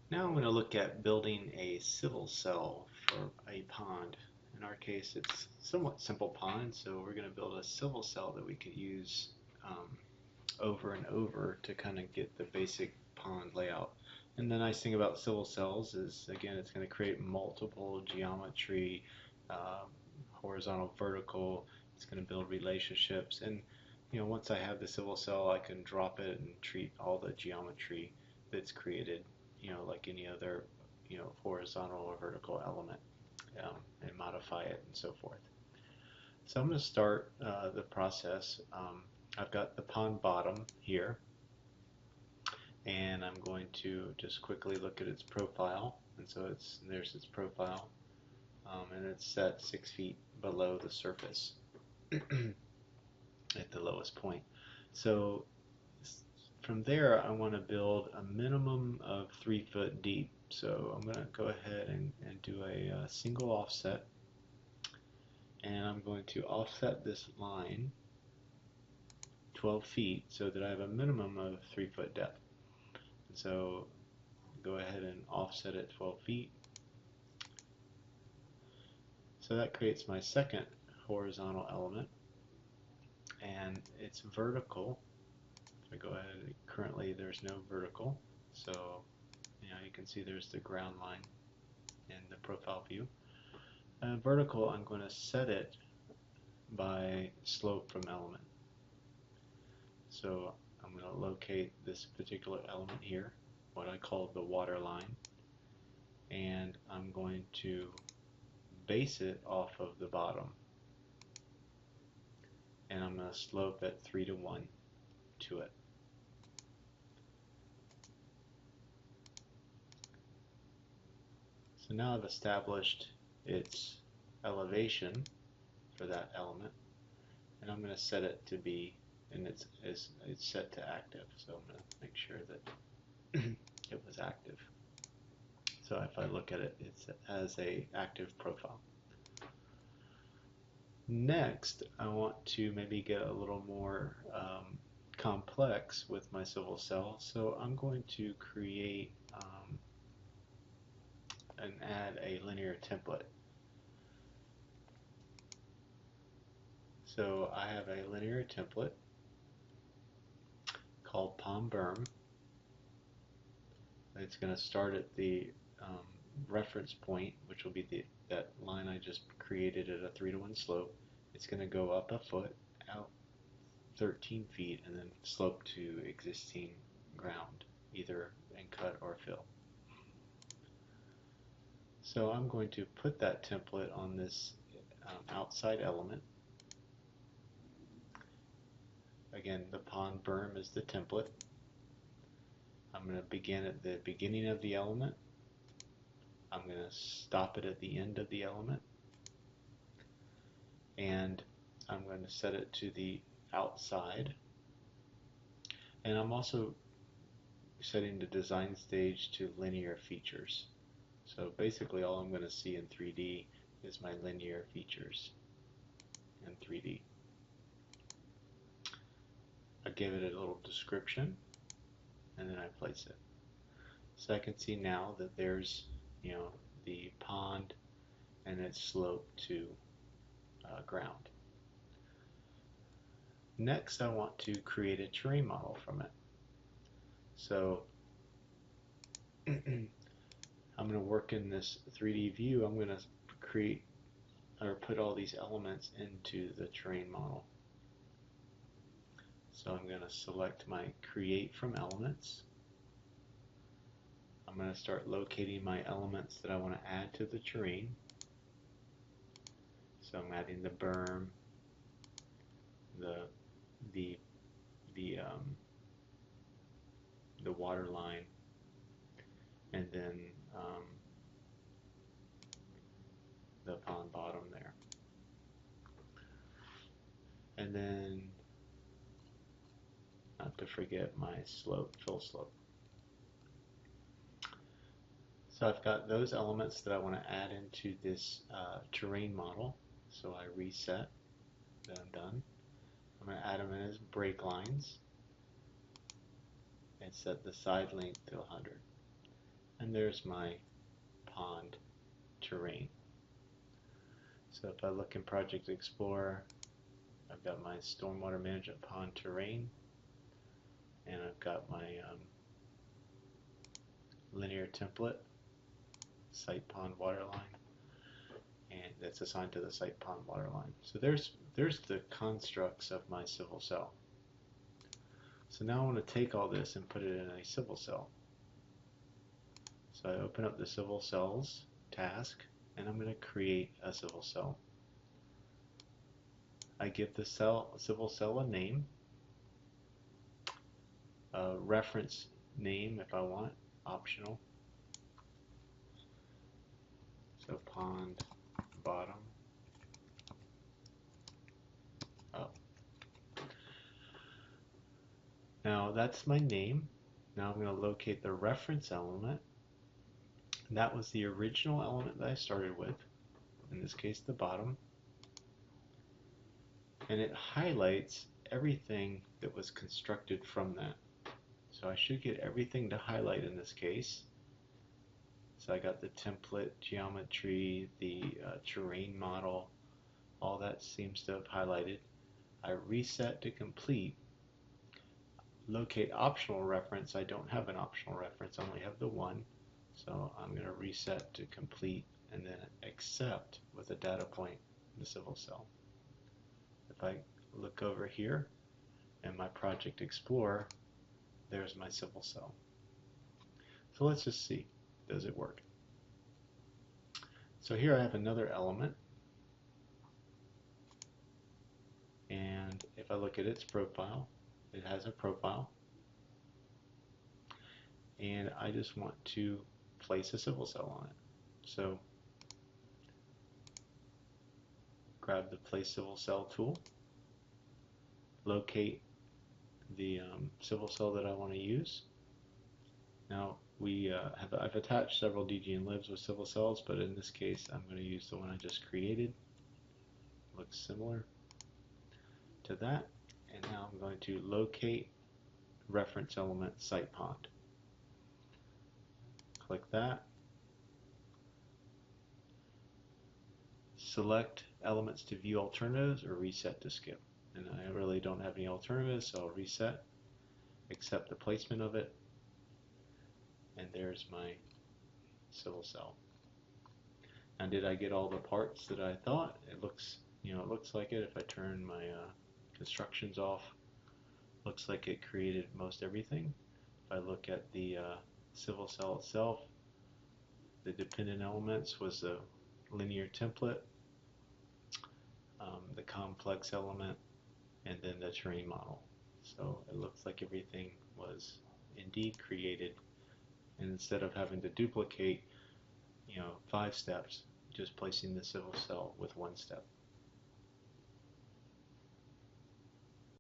Now I'm going to look at building a civil cell for a pond. In our case, it's a somewhat simple pond, so we're going to build a civil cell that we could use over and over to kind of get the basic pond layout. And the nice thing about civil cells is, again, it's going to create multiple geometry, uh, horizontal, vertical. It's going to build relationships. And once I have the civil cell, I can drop it and treat all the geometry that's created, like any other, horizontal or vertical element, and modify it and so forth. So I'm going to start the process. I've got the pond bottom here, and I'm going to just quickly look at its profile. And so there's its profile, and it's set 6 feet below the surface at the lowest point. So from there, I want to build a minimum of 3 foot deep. So I'm going to go ahead and do a single offset, and I'm going to offset this line 12 feet so that I have a minimum of 3 foot depth. And so go ahead and offset it 12 feet. So that creates my second horizontal element, and it's vertical. If I go ahead, currently there's no vertical, so you can see there's the ground line in the profile view. Vertical, I'm going to set it by slope from element. So I'm going to locate this particular element here, what I call the water line, and I'm going to base it off of the bottom, and I'm going to slope it 3 to 1 to it. So now I've established its elevation for that element, and I'm going to set it to be, and it's set to active, so I'm going to make sure that it was active. So if I look at it, it has a active profile. Next, I want to maybe get a little more complex with my civil cell, so I'm going to create and add a linear template. So I have a linear template called Palm Berm. It's going to start at the reference point, which will be that line I just created at a 3 to 1 slope. It's going to go up a foot, out 13 feet, and then slope to existing ground, either in cut or fill. So I'm going to put that template on this outside element. Again, the pond berm is the template. I'm going to begin at the beginning of the element. I'm going to stop it at the end of the element. And I'm going to set it to the outside. And I'm also setting the design stage to linear features. So basically all I'm going to see in 3D is my linear features in 3D. I give it a little description, and then I place it. So I can see now that there's the pond and its slope to ground. Next, I want to create a terrain model from it. So I'm going to work in this 3D view. I'm going to create or put all these elements into the terrain model. So I'm going to select my create from elements. I'm going to start locating my elements that I want to add to the terrain. So I'm adding the berm, the water line, and then the pond bottom there. And then, not to forget my slope, fill slope. So I've got those elements that I want to add into this terrain model. So I reset, then I'm done. I'm going to add them in as break lines and set the side length to 100. and there's my pond terrain. So if I look in Project Explorer, I've got my stormwater management pond terrain, and I've got my linear template, site pond water line, and that's assigned to the site pond water line. So there's the constructs of my civil cell. So now I want to take all this and put it in a civil cell. So I open up the civil cells task, and I'm going to create a civil cell. I give the civil cell a name, a reference name if I want, optional. So pond bottom up. Now that's my name. Now I'm going to locate the reference element. And that was the original element that I started with, in this case the bottom. And it highlights everything that was constructed from that. So I should get everything to highlight in this case. So I got the template, geometry, the terrain model, all that seems to have highlighted. I reset to complete. Locate optional reference. I don't have an optional reference, I only have the one. So I'm going to reset to complete and then accept with a data point in the civil cell. If I look over here in my Project Explorer, there's my civil cell. So let's just see, does it work? So here I have another element, and if I look at its profile, it has a profile, and I just want to place a civil cell on it. So grab the Place Civil Cell tool, locate the civil cell that I want to use. Now I've attached several DG-and-libs with civil cells, but in this case I'm going to use the one I just created. Looks similar to that. And now I'm going to locate reference element site pond. Click that. Select elements to view alternatives or reset to skip. And I really don't have any alternatives, so I'll reset, accept the placement of it, and there's my civil cell. Now, did I get all the parts that I thought? It looks, it looks like it. If I turn my constructions off, looks like it created most everything. If I look at the civil cell itself, the dependent elements was the linear template, the complex element, and then the terrain model. So it looks like everything was indeed created, and instead of having to duplicate 5 steps, just placing the civil cell with 1 step.